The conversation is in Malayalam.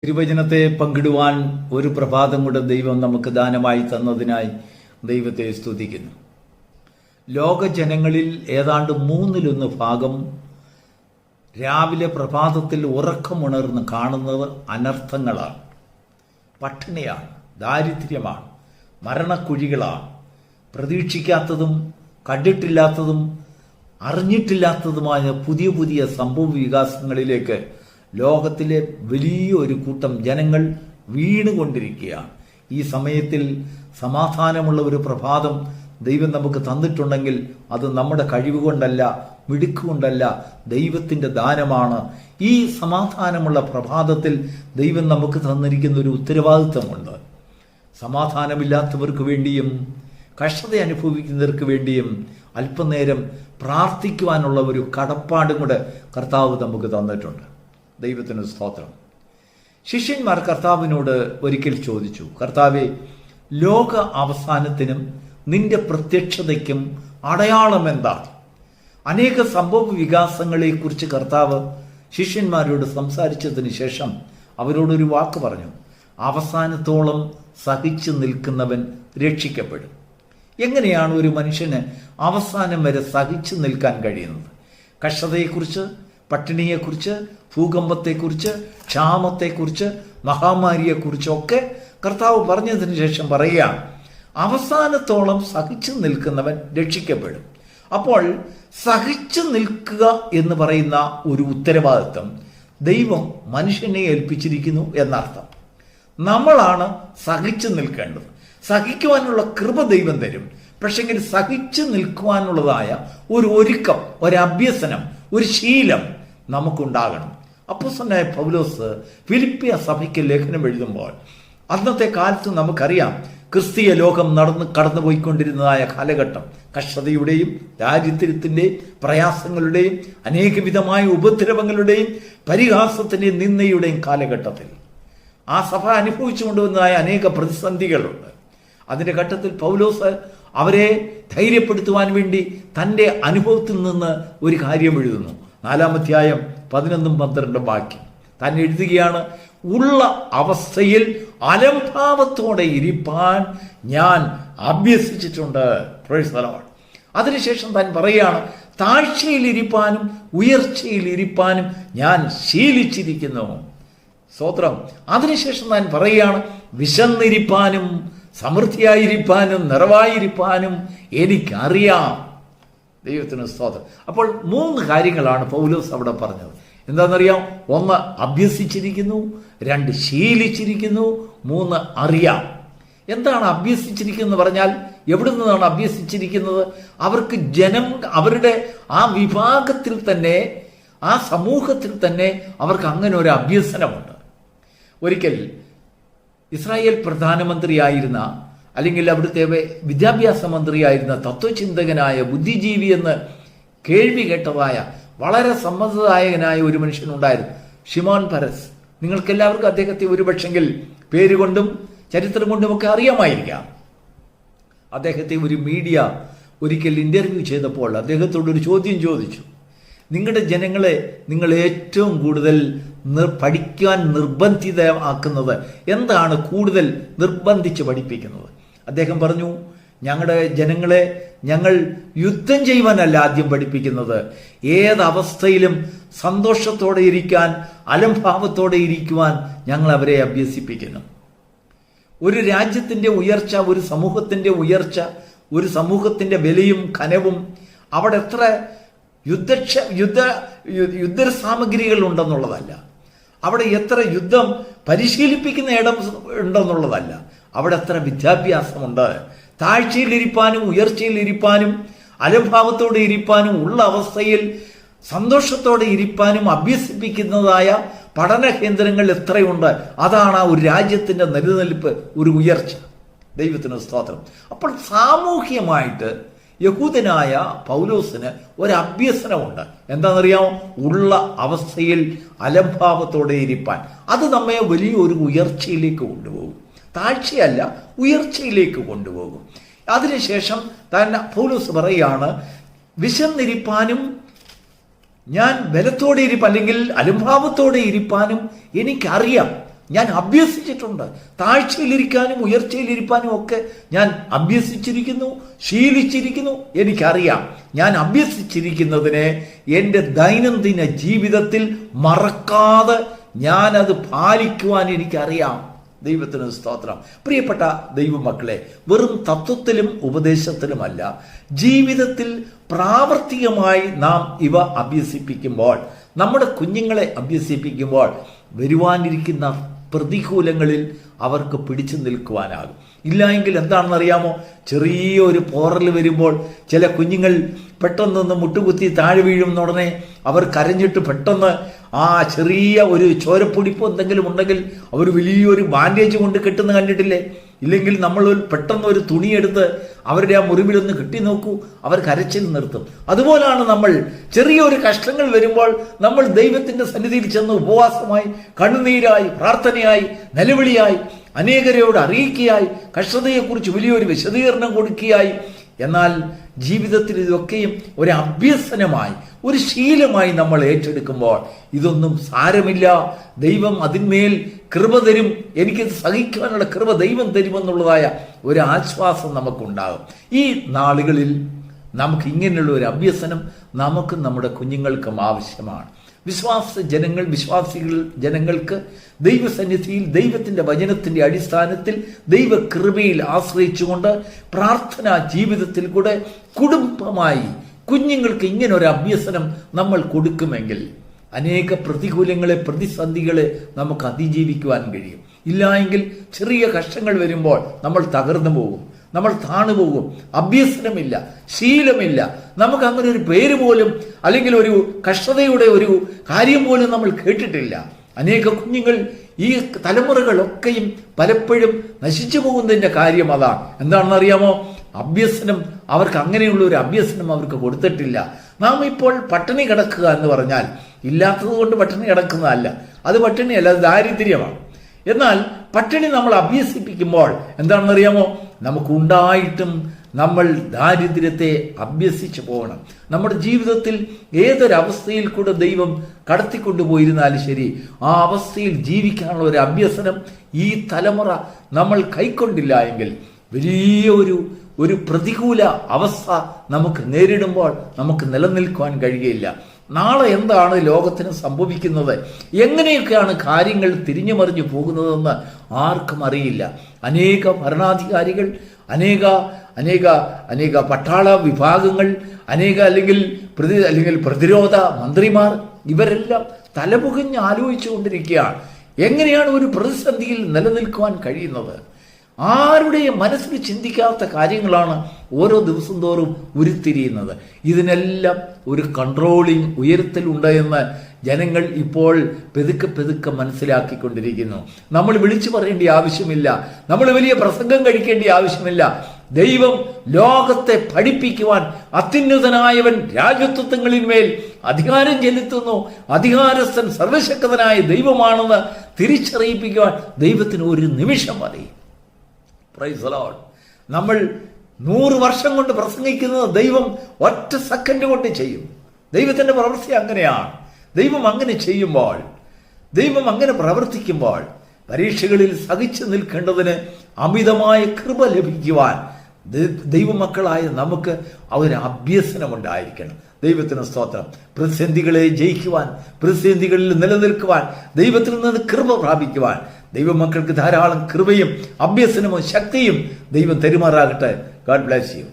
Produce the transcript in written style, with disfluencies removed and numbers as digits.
തിരുവചനത്തെ പങ്കിടുവാൻ ഒരു പ്രഭാതം കൂടെ ദൈവം നമുക്ക് ദാനമായി തന്നതിനായി ദൈവത്തെ സ്തുതിക്കുന്നു. ലോക ജനങ്ങളിൽ ഏതാണ്ട് 1/3 രാവിലെ പ്രഭാതത്തിൽ ഉറക്കമുണർന്ന് കാണുന്നത് അനർത്ഥങ്ങളാണ്, പട്ടിണിയാണ്, ദാരിദ്ര്യമാണ്, മരണക്കുഴികളാണ്. പ്രതീക്ഷിക്കാത്തതും കണ്ടിട്ടില്ലാത്തതും അറിഞ്ഞിട്ടില്ലാത്തതുമായ പുതിയ പുതിയ സംഭവ വികാസങ്ങളിലേക്ക് ലോകത്തിലെ വലിയൊരു കൂട്ടം ജനങ്ങൾ വീണുകൊണ്ടിരിക്കുകയാണ്. ഈ സമയത്തിൽ സമാധാനമുള്ള ഒരു പ്രഭാതം ദൈവം നമുക്ക് തന്നിട്ടുണ്ടെങ്കിൽ അത് നമ്മുടെ കഴിവുകൊണ്ടല്ല, മിടുക്കുകൊണ്ടല്ല, ദൈവത്തിൻ്റെ ദാനമാണ്. ഈ സമാധാനമുള്ള പ്രഭാതത്തിൽ ദൈവം നമുക്ക് തന്നിരിക്കുന്ന ഒരു ഉത്തരവാദിത്വമുണ്ട്. സമാധാനമില്ലാത്തവർക്ക് വേണ്ടിയും കഷ്ടത അനുഭവിക്കുന്നവർക്ക് വേണ്ടിയും അല്പനേരം പ്രാർത്ഥിക്കുവാനുള്ള ഒരു കടപ്പാടും കൂടെ കർത്താവ് നമുക്ക് തന്നിട്ടുണ്ട്. ദൈവത്തിന് സ്തോത്രം. ശിഷ്യന്മാർ കർത്താവിനോട് ഒരിക്കൽ ചോദിച്ചു, കർത്താവേ, ലോക അവസാനത്തിനും നിന്റെ പ്രത്യക്ഷതയ്ക്കും അടയാളം എന്താണ്? അനേക സംഭവ വികാസങ്ങളെക്കുറിച്ച് കർത്താവ് ശിഷ്യന്മാരോട് സംസാരിച്ചതിന് ശേഷം അവരോടൊരു വാക്ക് പറഞ്ഞു, അവസാനത്തോളം സഹിച്ചു നിൽക്കുന്നവൻ രക്ഷിക്കപ്പെടും. എങ്ങനെയാണ് ഒരു മനുഷ്യന് അവസാനം വരെ സഹിച്ചു നിൽക്കാൻ കഴിയുന്നത്? കഷ്ടതയെക്കുറിച്ച്, പട്ടിണിയെക്കുറിച്ച്, ഭൂകമ്പത്തെക്കുറിച്ച്, ക്ഷാമത്തെക്കുറിച്ച്, മഹാമാരിയെക്കുറിച്ചൊക്കെ കർത്താവ് പറഞ്ഞതിന് ശേഷം പറയുകയാണ്, അവസാനത്തോളം സഹിച്ചു നിൽക്കുന്നവൻ രക്ഷിക്കപ്പെടും. അപ്പോൾ സഹിച്ചു നിൽക്കുക എന്ന് പറയുന്ന ഒരു ഉത്തരവാദിത്വം ദൈവം മനുഷ്യനെ ഏൽപ്പിച്ചിരിക്കുന്നു എന്നർത്ഥം. നമ്മളാണ് സഹിച്ചു നിൽക്കേണ്ടത്. സഹിക്കുവാനുള്ള കൃപ ദൈവം തരും. പക്ഷെങ്കിൽ സഹിച്ചു നിൽക്കുവാനുള്ളതായ ഒരു ഒരുക്കം, ഒരു അഭ്യസനം, ഒരു ശീലം നമുക്കുണ്ടാകണം. അപ്പോസ്തലനായ പൗലോസ് ഫിലിപ്പിയ സഭയ്ക്ക് ലേഖനം എഴുതുമ്പോൾ, അന്നത്തെ കാലത്ത് നമുക്കറിയാം, ക്രിസ്തീയ ലോകം കടന്നുപോയിക്കൊണ്ടിരുന്നതായ കാലഘട്ടം, കഷ്ടതയുടെയും ദാരിദ്ര്യത്തിൻ്റെയും പ്രയാസങ്ങളുടെയും അനേകവിധമായ ഉപദ്രവങ്ങളുടെയും പരിഹാസത്തിൻ്റെയും നിന്ദയുടെയും കാലഘട്ടത്തിൽ ആ സഭ അനുഭവിച്ചു കൊണ്ടുവന്നതായ അനേക പ്രതിസന്ധികളുണ്ട്. അതിൻ്റെ ഘട്ടത്തിൽ പൗലോസ് അവരെ ധൈര്യപ്പെടുത്തുവാൻ വേണ്ടി തൻ്റെ അനുഭവത്തിൽ നിന്ന് ഒരു കാര്യം എഴുതുന്നു. 4-ാം അധ്യായം 11-12 വാക്യം താൻ എഴുതുകയാണ്, ഉള്ള അവസ്ഥയിൽ അലംഭാവത്തോടെ ഇരിപ്പാൻ ഞാൻ അഭ്യസിച്ചിട്ടുണ്ട്. Praise the Lord. അതിനുശേഷം താൻ പറയുകയാണ്, താഴ്ചയിലിരിപ്പാനും ഉയർച്ചയിലിരിപ്പാനും ഞാൻ ശീലിച്ചിരിക്കുന്നു. സ്തോത്രം. അതിനുശേഷം താൻ പറയുകയാണ്, വിശന്നിരിപ്പാനും സമൃദ്ധിയായിരിക്കാനും നിറവായിരിക്കാനും എനിക്കറിയാം. ദൈവത്തിന് സ്തോത്രം. അപ്പോൾ 3 കാര്യങ്ങളാണ് പൗലോസ് അവിടെ പറഞ്ഞത്. എന്താണെന്നറിയാം? 1 അഭ്യസിച്ചിരിക്കുന്നു, 2 ശീലിച്ചിരിക്കുന്നു, 3 അറിയാം. എന്താണ് അഭ്യസിച്ചിരിക്കുന്നത് പറഞ്ഞാൽ? എവിടെ നിന്നാണ് അഭ്യസിച്ചിരിക്കുന്നത്? അവർക്ക് അവരുടെ ആ വിഭാഗത്തിൽ തന്നെ, ആ സമൂഹത്തിൽ തന്നെ അവർക്ക് അങ്ങനെ ഒരു അഭ്യസനമുണ്ട്. ഒരിക്കൽ ഇസ്രായേൽ പ്രധാനമന്ത്രിയായിരുന്ന, അല്ലെങ്കിൽ അവിടുത്തെ വിദ്യാഭ്യാസ മന്ത്രിയായിരുന്ന, തത്വചിന്തകനായ, ബുദ്ധിജീവി എന്ന് കേൾവി കേട്ടതായ വളരെ സമ്മതദായകനായ ഒരു മനുഷ്യനുണ്ടായിരുന്നു, ഷിമോൻ പെരസ്. നിങ്ങൾക്കെല്ലാവർക്കും അദ്ദേഹത്തെ ഒരുപക്ഷെങ്കിൽ പേരുകൊണ്ടും ചരിത്രം കൊണ്ടുമൊക്കെ അറിയാമായിരിക്കാം. അദ്ദേഹത്തെ ഒരു മീഡിയ ഒരിക്കൽ ഇന്റർവ്യൂ ചെയ്തപ്പോൾ അദ്ദേഹത്തോടൊരു ചോദ്യം ചോദിച്ചു, നിങ്ങളുടെ ജനങ്ങളെ നിങ്ങൾ ഏറ്റവും കൂടുതൽ പഠിക്കാൻ നിർബന്ധിതമാക്കുന്നത് എന്താണ്? കൂടുതൽ നിർബന്ധിച്ച് പഠിപ്പിക്കുന്നത്? അദ്ദേഹം പറഞ്ഞു, ഞങ്ങളുടെ ജനങ്ങളെ ഞങ്ങൾ യുദ്ധം ചെയ്യുവാനല്ല ആദ്യം പഠിപ്പിക്കുന്നത്, ഏതവസ്ഥയിലും സന്തോഷത്തോടെ ഇരിക്കാൻ, അലംഭാവത്തോടെ ഇരിക്കുവാൻ ഞങ്ങൾ അവരെ അഭ്യസിപ്പിക്കുന്നു. ഒരു രാജ്യത്തിൻ്റെ ഉയർച്ച, ഒരു സമൂഹത്തിൻ്റെ ഉയർച്ച, ഒരു സമൂഹത്തിൻ്റെ വിലയും കനവും അവിടെ എത്ര യുദ്ധ സാമഗ്രികൾ ഉണ്ടെന്നുള്ളതല്ല, അവിടെ എത്ര യുദ്ധം പരിശീലിപ്പിക്കുന്ന ഇടം ഉണ്ടെന്നുള്ളതല്ല, അവിടെ എത്ര വിദ്യാഭ്യാസമുണ്ട്. താഴ്ചയിലിരിപ്പാനും ഉയർച്ചയിലിരിപ്പാനും അലംഭാവത്തോടെ ഇരിപ്പാനും ഉള്ള അവസ്ഥയിൽ സന്തോഷത്തോടെ ഇരിപ്പാനും അഭ്യസിപ്പിക്കുന്നതായ പഠന കേന്ദ്രങ്ങൾ എത്രയുണ്ട്. അതാണ് ഒരു രാജ്യത്തിൻ്റെ നിലനിൽപ്പ്, ഒരു ഉയർച്ച. ദൈവത്തിന് സ്തോത്രം. അപ്പോൾ സാമൂഹ്യമായിട്ട് യഹൂദനായ പൗലോസിന് ഒരു അഭ്യസനമുണ്ട്. എന്താണെന്നറിയാമോ? ഉള്ള അവസ്ഥയിൽ അലംഭാവത്തോടെ ഇരിപ്പാൻ. അത് നമ്മെ വലിയൊരു ഉയർച്ചയിലേക്ക് കൊണ്ടുപോകും. താഴ്ചയല്ല, ഉയർച്ചയിലേക്ക് കൊണ്ടുപോകും. അതിനുശേഷം തന്നെ പൗലോസ് പറയുകയാണ്, വിശന്നിരിപ്പാനും ഞാൻ ബലത്തോടെ ഇരിപ്പാൻ അല്ലെങ്കിൽ അലംഭാവത്തോടെ ഇരിപ്പാനും എനിക്കറിയാം. ഞാൻ അഭ്യസിച്ചിട്ടുണ്ട്. താഴ്ചയിലിരിക്കാനും ഉയർച്ചയിലിരിക്കാനും ഒക്കെ ഞാൻ അഭ്യസിച്ചിരിക്കുന്നു, ശീലിച്ചിരിക്കുന്നു. എനിക്കറിയാം ഞാൻ അഭ്യസിച്ചിരിക്കുന്നതിനെ എൻ്റെ ദൈനംദിന ജീവിതത്തിൽ മറക്കാതെ ഞാനത് പാലിക്കുവാൻ എനിക്കറിയാം. ദൈവത്തിന് സ്തോത്രം. പ്രിയപ്പെട്ട ദൈവമക്കളെ, വെറും തത്വത്തിലും ഉപദേശത്തിലുമല്ല, ജീവിതത്തിൽ പ്രാവർത്തികമായി നാം ഇവ അഭ്യസിപ്പിക്കുമ്പോൾ, നമ്മുടെ കുഞ്ഞുങ്ങളെ അഭ്യസിപ്പിക്കുമ്പോൾ വരുവാനിരിക്കുന്ന പ്രതികൂലങ്ങളിൽ അവർക്ക് പിടിച്ചു നിൽക്കുവാനാകും. ഇല്ല എങ്കിൽ എന്താണെന്നറിയാമോ? ചെറിയൊരു പോറൽ വരുമ്പോൾ ചില കുഞ്ഞുങ്ങൾ പെട്ടെന്നൊന്ന് മുട്ടുകുത്തി താഴെ വീഴുന്ന ഉടനെ അവർ കരഞ്ഞിട്ട് പെട്ടെന്ന് ആ ചെറിയ ഒരു ചോരപ്പൊടിപ്പോ എന്തെങ്കിലും ഉണ്ടെങ്കിൽ അവർ വലിയൊരു ബാൻഡേജ് കൊണ്ട് കെട്ടുന്ന കണ്ടിട്ടില്ലേ? ഇല്ലെങ്കിൽ നമ്മൾ പെട്ടെന്ന് ഒരു തുണിയെടുത്ത് അവരുടെ ആ മുറിവിലൊന്ന് കെട്ടി നോക്കൂ, അവർ കരച്ചിൽ നിർത്തും. അതുപോലാണ് നമ്മൾ ചെറിയൊരു കഷ്ടങ്ങൾ വരുമ്പോൾ നമ്മൾ ദൈവത്തിന്റെ സന്നിധിയിൽ ചെന്ന് ഉപവാസമായി, കണ്ണുനീരായി, പ്രാർത്ഥനയായി, നിലവിളിയായി, അനേകരോട് അറിയിക്കുകയായി, കഷ്ടതയെക്കുറിച്ച് വലിയൊരു വിശദീകരണം കൊടുക്കുകയായി. എന്നാൽ ജീവിതത്തിൽ ഇതൊക്കെയും ഒരു അഭ്യസനമായി, ഒരു ശീലമായി നമ്മൾ ഏറ്റെടുക്കുമ്പോൾ ഇതൊന്നും സാരമില്ല, ദൈവം അതിന്മേൽ കൃപ തരും, എനിക്കിത് സഹിക്കുവാനുള്ള കൃപ ദൈവം തരുമെന്നുള്ളതായ ഒരു ആശ്വാസം നമുക്കുണ്ടാകും. ഈ നാളുകളിൽ നമുക്ക് ഇങ്ങനെയുള്ള ഒരു അഭ്യസനം നമുക്കും നമ്മുടെ കുഞ്ഞുങ്ങൾക്കും ആവശ്യമാണ്. വിശ്വാസികൾ ജനങ്ങൾക്ക് ദൈവസന്നിധിയിൽ ദൈവത്തിന്റെ വചനത്തിന്റെ അടിസ്ഥാനത്തിൽ ദൈവകൃപയിൽ ആശ്രയിച്ചുകൊണ്ട് പ്രാർത്ഥനാ ജീവിതത്തിൽ കൂടെ കുടുംബമായി കുഞ്ഞുങ്ങൾക്ക് ഇങ്ങനെ ഒരു അഭ്യസനം നമ്മൾ കൊടുക്കുമെങ്കിൽ അനേക പ്രതികൂലങ്ങളെ, പ്രതിസന്ധികളെ നമുക്ക് അതിജീവിക്കുവാൻ കഴിയും. ഇല്ല എങ്കിൽ ചെറിയ കഷ്ടങ്ങൾ വരുമ്പോൾ നമ്മൾ തകർന്നു പോകും, നമ്മൾ താണുപോകും. അഭ്യസനമില്ല, ശീലമില്ല, നമുക്ക് അങ്ങനെ ഒരു പേര് പോലും അല്ലെങ്കിൽ ഒരു കഷ്ടതയുടെ ഒരു കാര്യം പോലും നമ്മൾ കേട്ടിട്ടില്ല. അനേക കുഞ്ഞുങ്ങൾ ഈ തലമുറകളൊക്കെയും പലപ്പോഴും നശിച്ചു പോകുന്നതിന്റെ കാര്യം അതാണ്. എന്താണെന്നറിയാമോ? അഭ്യസനം അവർക്ക് അങ്ങനെയുള്ള ഒരു അഭ്യസനം അവർക്ക് കൊടുത്തിട്ടില്ല. നാം ഇപ്പോൾ പട്ടിണി കിടക്കുക എന്ന് പറഞ്ഞാൽ ഇല്ലാത്തത് കൊണ്ട് പട്ടിണി കിടക്കുന്നതല്ല, അത് പട്ടിണിയല്ല, അത് ദാരിദ്ര്യമാണ്. എന്നാൽ പട്ടിണി നമ്മൾ അഭ്യസിപ്പിക്കുമ്പോൾ എന്താണെന്നറിയാമോ? നമുക്കുണ്ടായിട്ടും നമ്മൾ ദാരിദ്ര്യത്തെ അഭ്യസിച്ചു പോകണം. നമ്മുടെ ജീവിതത്തിൽ ഏതൊരവസ്ഥയിൽ കൂടെ ദൈവം കടത്തിക്കൊണ്ടുപോയിരുന്നാലും ശരി, ആ അവസ്ഥയിൽ ജീവിക്കാനുള്ള ഒരു അഭ്യസനം ഈ തലമുറ നമ്മൾ കൈക്കൊണ്ടില്ല എങ്കിൽ വലിയ ഒരു പ്രതികൂല അവസ്ഥ നമുക്ക് നേരിടുമ്പോൾ നമുക്ക് നിലനിൽക്കുവാൻ കഴിയുകയില്ല. നാളെ എന്താണ് ലോകത്തിന് സംഭവിക്കുന്നത്, എങ്ങനെയൊക്കെയാണ് കാര്യങ്ങൾ തിരിഞ്ഞു മറിഞ്ഞു പോകുന്നതെന്ന് ആർക്കും അറിയില്ല. അനേക ഭരണാധികാരികൾ, അനേക പട്ടാള വിഭാഗങ്ങൾ, അല്ലെങ്കിൽ പ്രതിരോധ മന്ത്രിമാർ, ഇവരെല്ലാം തലപുകഞ്ഞ് ആലോചിച്ചു കൊണ്ടിരിക്കുകയാണ് എങ്ങനെയാണ് ഒരു പ്രതിസന്ധിയിൽ നിലനിൽക്കുവാൻ കഴിയുന്നത്. ആരുടെയും മനസ്സിൽ ചിന്തിക്കാത്ത കാര്യങ്ങളാണ് ഓരോ ദിവസം തോറും ഉരുത്തിരിയുന്നത്. ഇതിനെല്ലാം ഒരു കൺട്രോളിങ് ഉയരത്തിലുണ്ട് എന്ന് ജനങ്ങൾ ഇപ്പോൾ പെതുക്കെ മനസ്സിലാക്കിക്കൊണ്ടിരിക്കുന്നു. നമ്മൾ വിളിച്ചു പറയേണ്ട ആവശ്യമില്ല, നമ്മൾ വലിയ പ്രസംഗം കഴിക്കേണ്ട ആവശ്യമില്ല. ദൈവം ലോകത്തെ പഠിപ്പിക്കുവാൻ അത്യുന്നതനായവൻ രാജത്വങ്ങളിന്മേൽ അധികാരം ചെലുത്തുന്നു, അധികാരസ്ഥൻ സർവശക്തനായ ദൈവമാണെന്ന് തിരിച്ചറിയിപ്പിക്കുവാൻ ദൈവത്തിന് ഒരു നിമിഷം മതി. Praise the Lord. നമ്മൾ 100 വർഷം കൊണ്ട് പ്രസംഗിക്കുന്നത് ദൈവം ഒറ്റ സെക്കൻഡ് കൊണ്ട് ചെയ്യും. ദൈവത്തിന്റെ പ്രവൃത്തി അങ്ങനെയാണ്. ദൈവം അങ്ങനെ ചെയ്യുമ്പോൾ, ദൈവം അങ്ങനെ പ്രവർത്തിക്കുമ്പോൾ പരീക്ഷകളിൽ സഹിച്ചു നിൽക്കേണ്ടതിന് അമിതമായ കൃപ ലഭിക്കുവാൻ ദൈവമക്കളായ നമുക്ക് ഒരു അഭ്യസനമുണ്ടായിരിക്കണം. ദൈവത്തിന് സ്തോത്രം. പ്രതിസന്ധികളെ ജയിക്കുവാൻ, പ്രതിസന്ധികളിൽ നിലനിൽക്കുവാൻ, ദൈവത്തിൽ നിന്ന് കൃപ പ്രാപിക്കുവാൻ ദൈവമക്കൾക്ക് ധാരാളം കൃപയും അഭ്യസനവും ശക്തിയും ദൈവം തരുമാറാകട്ടെ. God bless you.